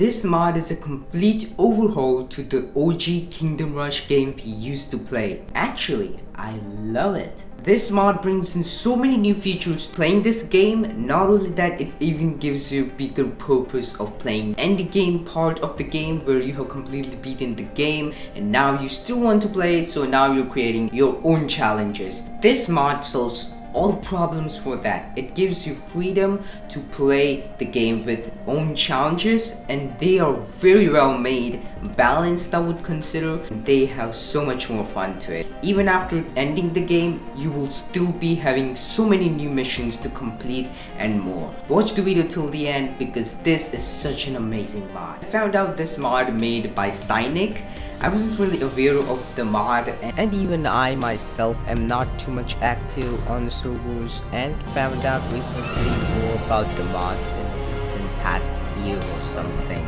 This mod is a complete overhaul to the OG Kingdom Rush game we used to play. Actually, I love it. This mod brings in so many new features playing this game. Not only that, it even gives you a bigger purpose of playing end game part of the game where you have completely beaten the game and now you still want to play, so now you're creating your own challenges. This mod solves all problems for that. It gives you freedom to play the game with own challenges, and they are very well made, balanced I would consider. They have so much more fun to it. Even after ending the game, you will still be having so many new missions to complete and more. Watch the video till the end because this is such an amazing mod. I found out this mod made by Cynic. I wasn't really aware of the mod, and even I myself am not too much active on the servers, and found out recently more about the mods in the recent past year or something.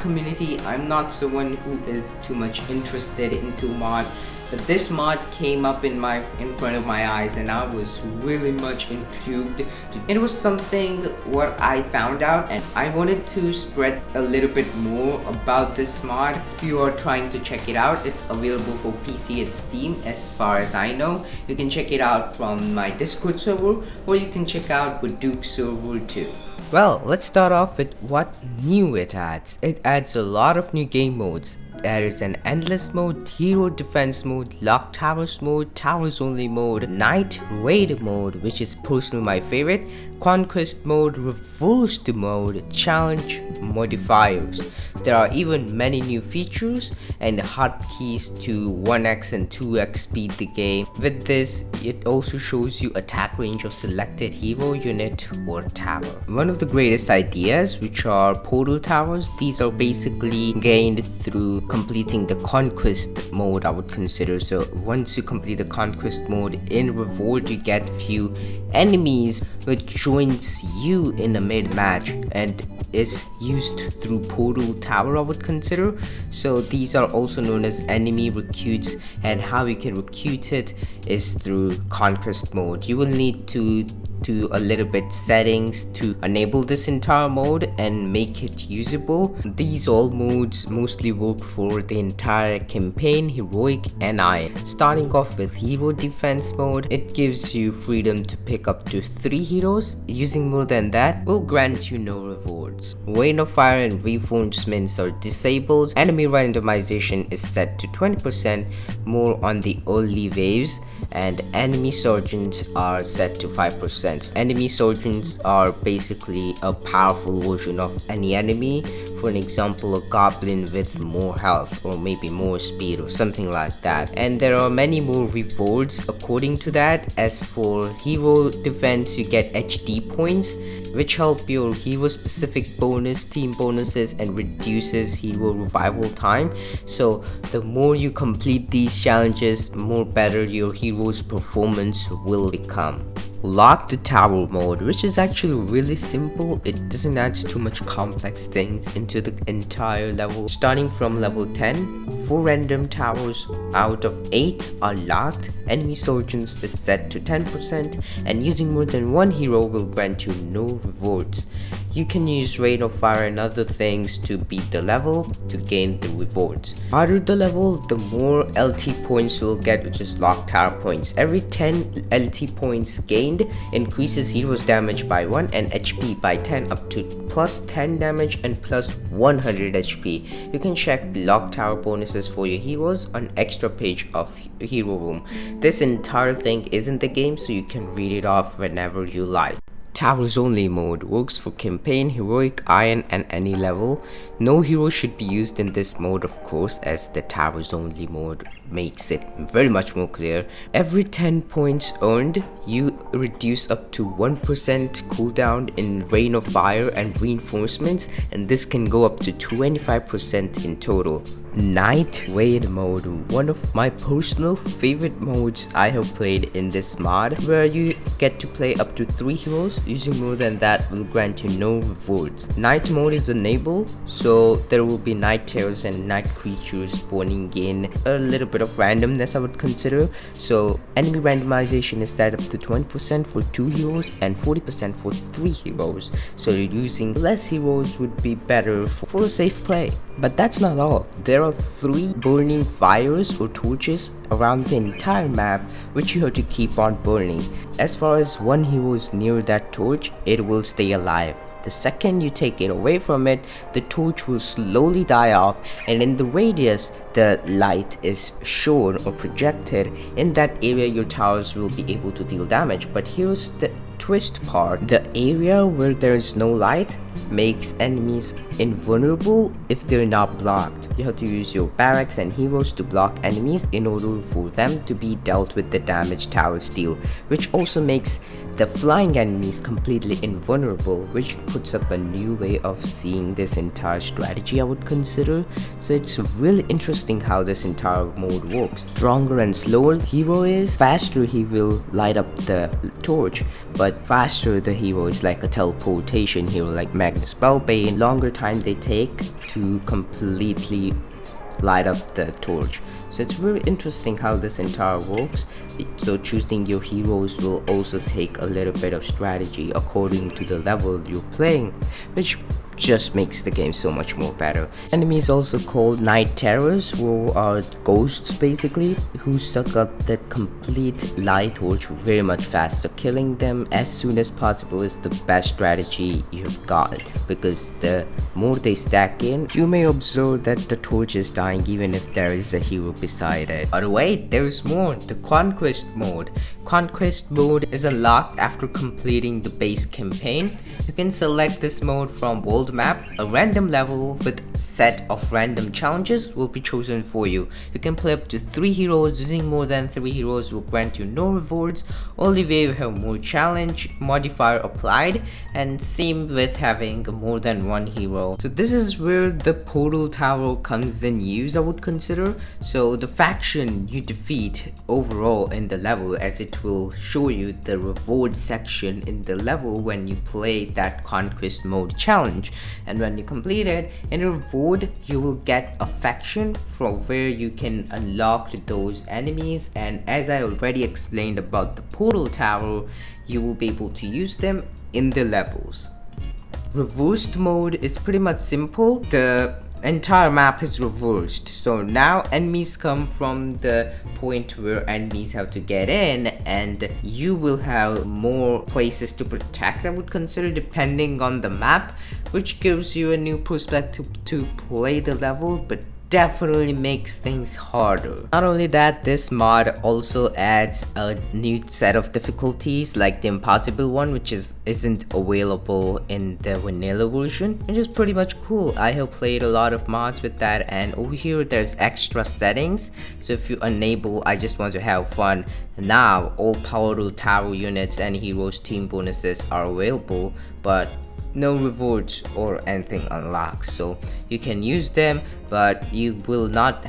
Community, I'm not someone who is too much interested into mod, but this mod came up in front of my eyes and I was really much intrigued. It was something what I found out, and I wanted to spread a little bit more about this mod. If you are trying to check it out, it's available for PC and Steam as far as I know. You can check it out from my Discord server, or you can check out with Duke's server too. Well, let's start off with what new it adds. It adds a lot of new game modes. There is an endless mode, hero defense mode, lock towers mode, towers only mode, night raid mode, which is personally my favorite, conquest mode, reversed mode, challenge, modifiers. There are even many new features and hotkeys to 1x and 2x speed the game. With this, it also shows you attack range of selected hero, unit or tower. One of the greatest ideas, which are portal towers, these are basically gained through completing the conquest mode, I would consider. So once you complete the conquest mode, in reward you get few enemies which joins you in a mid match and is used through portal tower, I would consider. So these are also known as enemy recruits, and how you can recruit it is through conquest mode. You will need to do a little bit settings to enable this entire mode and make it usable. These all modes mostly work for the entire campaign, heroic and iron. Starting off with hero defense mode, it gives you freedom to pick up to 3 heroes. Using more than that will grant you no rewards. Rain of fire and reinforcements are disabled. Enemy randomization is set to 20% more on the early waves, and enemy sergeants are set to 5%. Enemy sergeants are basically a powerful version of any enemy. For an example, a goblin with more health or maybe more speed or something like that. And there are many more rewards according to that. As for hero defense, you get HD points, which help your hero specific bonus, team bonuses, and reduces hero revival time. So the more you complete these challenges, more better your hero's performance will become. Lock the tower mode, which is actually really simple. It doesn't add too much complex things into the entire level. Starting from level 10, 4 random towers out of 8 are locked. Enemy sergeants is set to 10%, and using more than 1 hero will grant you no rewards. You can use Rain of Fire and other things to beat the level to gain the rewards. Harder the level, the more LT points you'll get, which is lock tower points. Every 10 LT points gained increases heroes damage by 1 and HP by 10 up to plus 10 damage and plus 100 HP. You can check lock tower bonuses for your heroes on extra page of hero room. This entire thing is in the game, so you can read it off whenever you like. Towers only mode works for campaign, heroic, iron and any level. No hero should be used in this mode, of course, as the towers only mode makes it very much more clear. Every 10 points earned, you reduce up to 1% cooldown in Rain of Fire and reinforcements, and this can go up to 25% in total. Night Raid mode, one of my personal favorite modes I have played in this mod, where you get to play up to 3 heroes. Using more than that will grant you no rewards. Night mode is enabled, so there will be night terrors and night creatures spawning in. A little bit of randomness I would consider, so enemy randomization is set up to 20% for 2 heroes and 40% for 3 heroes, so using less heroes would be better for a safe play. But that's not all. There are 3 burning fires or torches around the entire map, which you have to keep on burning. As far as one hero is near that torch, it will stay alive. The second you take it away from it, the torch will slowly die off, and in the radius the light is shown or projected. In that area your towers will be able to deal damage. But here's the twist part: the area where there is no light makes enemies invulnerable if they're not blocked. You have to use your barracks and heroes to block enemies in order for them to be dealt with the damage towers deal, which also makes the flying enemies completely invulnerable, which puts up a new way of seeing this entire strategy I would consider. So it's really interesting how this entire mode works. Stronger and slower the hero is, faster he will light up the torch, but faster the hero is like a teleportation hero like Magnus Spellbane. Longer time they take to completely light up the torch. So it's very interesting how this entire works. So choosing your heroes will also take a little bit of strategy according to the level you're playing, which just makes the game so much more better. Enemies also called night terrors, who are ghosts basically, who suck up the complete light torch very much fast. So killing them as soon as possible is the best strategy you've got, because the more they stack in, you may observe that the torch is dying even if there is a hero beside it. But wait, there's more. The Conquest Mode. Conquest Mode is unlocked after completing the base campaign. You can select this mode from world map. A random level with set of random challenges will be chosen for you. You can play up to 3 heroes. Using more than 3 heroes will grant you no rewards. Only way you have more challenge modifier applied, and same with having more than 1 hero. So this is where the portal tower comes in use, I would consider. So the faction you defeat overall in the level, as it will show you the reward section in the level when you play that Conquest Mode challenge. And when you complete it, in a reward you will get a faction from where you can unlock those enemies, and as I already explained about the portal tower, you will be able to use them in the levels. Reversed mode is pretty much simple. The entire map is reversed, so now enemies come from the point where enemies have to get in, and you will have more places to protect, I would consider, depending on the map, which gives you a new perspective to play the level, but definitely makes things harder. Not only that, this mod also adds a new set of difficulties like the impossible one, which isn't available in the vanilla version, which is pretty much cool. I have played a lot of mods with that, and over here there's extra settings. So if you enable I just want to have fun, now all portal tower units and heroes team bonuses are available, but no rewards or anything unlocked. So you can use them, but you will not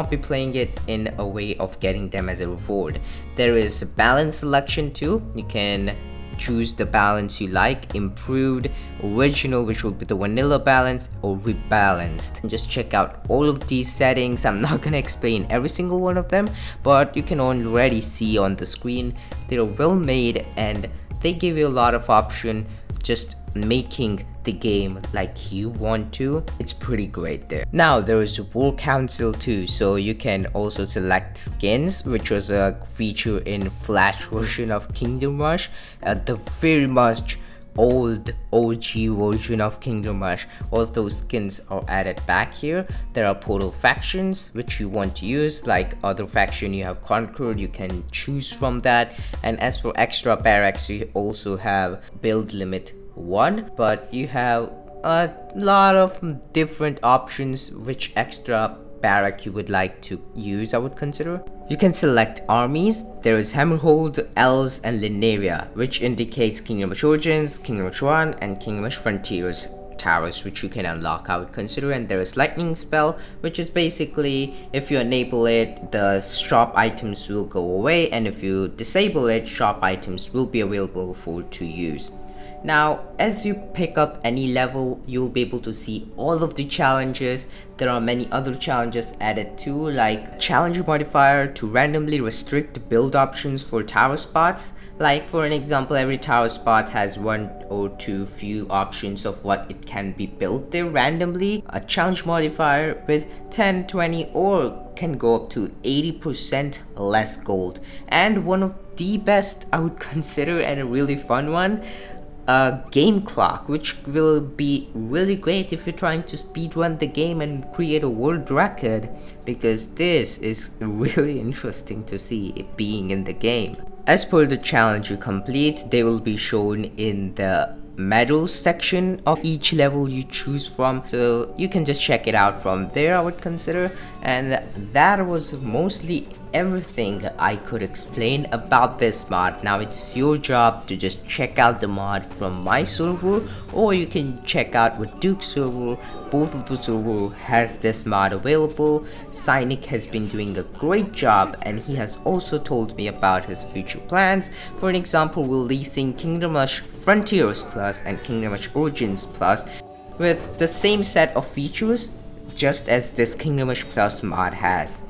be playing it in a way of getting them as a reward. There is a balance selection too. You can choose the balance you like: improved, original, which will be the vanilla balance, or rebalanced. And just check out all of these settings. I'm not gonna explain every single one of them, but you can already see on the screen they're well made, and they give you a lot of option, just making the game like you want to. It's pretty great there. Now there is War Council too, so you can also select skins, which was a feature in Flash version of Kingdom Rush, the very much old OG version of Kingdom Rush. All those skins are added back here. There are portal factions which you want to use, like other faction you have conquered, you can choose from that. And as for extra barracks, you also have build limit 1, but you have a lot of different options which extra barrack you would like to use, I would consider. You can select armies. There is Hammerhold, Elves, and Linirean, which indicates Kingdom Rush Origins, Kingdom Rush 1, and Kingdom Rush Frontiers towers which you can unlock, I would consider. And there is lightning spell, which is basically if you enable it, the shop items will go away, and if you disable it, shop items will be available for to use. Now, as you pick up any level, you'll be able to see all of the challenges. There are many other challenges added too, like challenge modifier to randomly restrict build options for tower spots. Like for an example, every tower spot has one or two few options of what it can be built there randomly. A challenge modifier with 10, 20 or can go up to 80% less gold. And one of the best I would consider, and a really fun one, a game clock, which will be really great if you're trying to speedrun the game and create a world record, because this is really interesting to see it being in the game. As per the challenge you complete, they will be shown in the medals section of each level you choose from, so you can just check it out from there, I would consider. And that was mostly everything I could explain about this mod. Now it's your job to just check out the mod from my server, or you can check out with Duke's server. Both of the server has this mod available. Cynic has been doing a great job, and he has also told me about his future plans. For an example, releasing Kingdom Rush Frontiers Plus and Kingdom Rush Origins Plus with the same set of features just as this Kingdom Rush Plus mod has.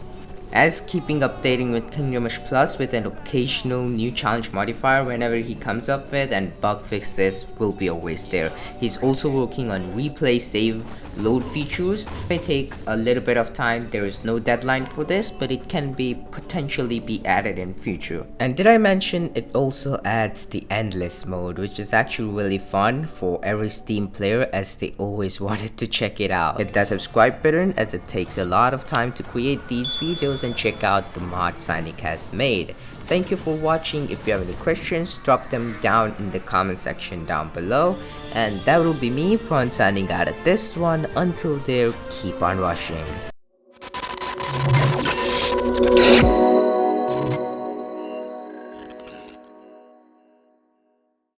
As keeping updating with Kingdom Rush Plus with an occasional new challenge modifier whenever he comes up with, and bug fixes will be always there. He's also working on replay save load features. It may take a little bit of time. There is no deadline for this, but it can be potentially be added in future. And did I mention it also adds the endless mode, which is actually really fun for every Steam player, as they always wanted to check it out. Hit that subscribe button, as it takes a lot of time to create these videos, and check out the mod Cynic has made. Thank you for watching. If you have any questions, drop them down in the comment section down below. And that will be me, Prahant, signing out at this one. Until there, keep on rushing.